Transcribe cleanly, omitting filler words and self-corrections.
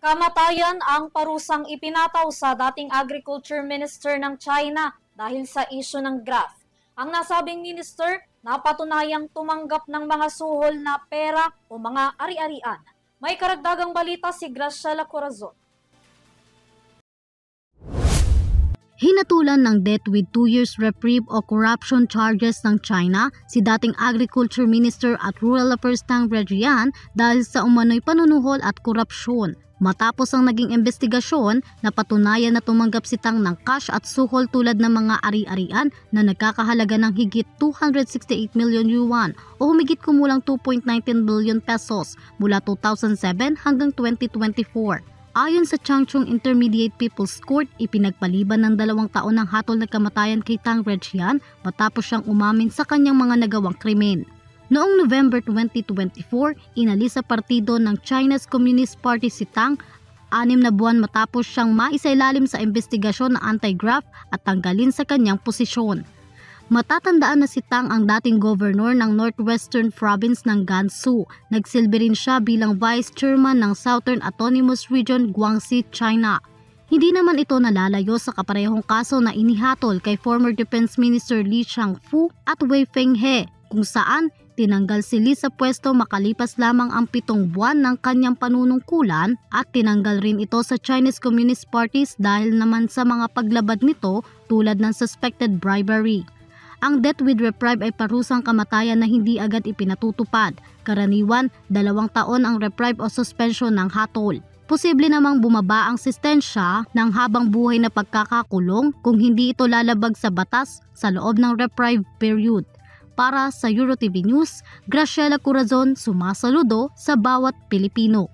Kamatayan ang parusang ipinataw sa dating Agriculture Minister ng China dahil sa isyu ng graft. Ang nasabing minister napatunayang tumanggap ng mga suhol na pera o mga ari-arian. May karagdagang balita si Graciela Corazon. Hinatulan ng death with 2 years reprieve o corruption charges ng China si dating Agriculture Minister at Rural Affairs Tang Reggian dahil sa umano'y panunuhol at korupsyon. Matapos ang naging investigasyon, napatunayan na tumanggap si Tang ng cash at suhol tulad ng mga ari-arian na nagkakahalaga ng higit 268 million yuan o humigit kumulang 2.19 billion pesos mula 2007 hanggang 2024. Ayon sa Changchun Intermediate People's Court, ipinagpaliban ng 2 taon ng hatol na kamatayan kay Tang Reggian matapos siyang umamin sa kanyang mga nagawang krimen. Noong November 2024, inalis sa partido ng China's Communist Party si Tang 6 na buwan matapos siyang maisailalim sa investigasyon na anti-graft at tanggalin sa kanyang posisyon. Matatandaan na si Tang ang dating governor ng Northwestern Province ng Gansu. Nagsilbi rin siya bilang vice chairman ng Southern Autonomous Region, Guangxi, China. Hindi naman ito nalalayo sa kaparehong kaso na inihatol kay former Defense Minister Li Shangfu at Wei Fenghe, kung saan tinanggal si Li sa pwesto makalipas lamang ang 7 buwan ng kanyang panunungkulan at tinanggal rin ito sa Chinese Communist Parties dahil naman sa mga paglabag nito tulad ng suspected bribery. Ang death with reprieve ay parusang kamatayan na hindi agad ipinatutupad. Karaniwan, 2 taon ang reprieve o suspension ng hatol. Posible namang bumaba ang sentensya ng habang buhay na pagkakakulong kung hindi ito lalabag sa batas sa loob ng reprieve period. Para sa EuroTV News, Graciela Corazon, sumasaludo sa bawat Pilipino.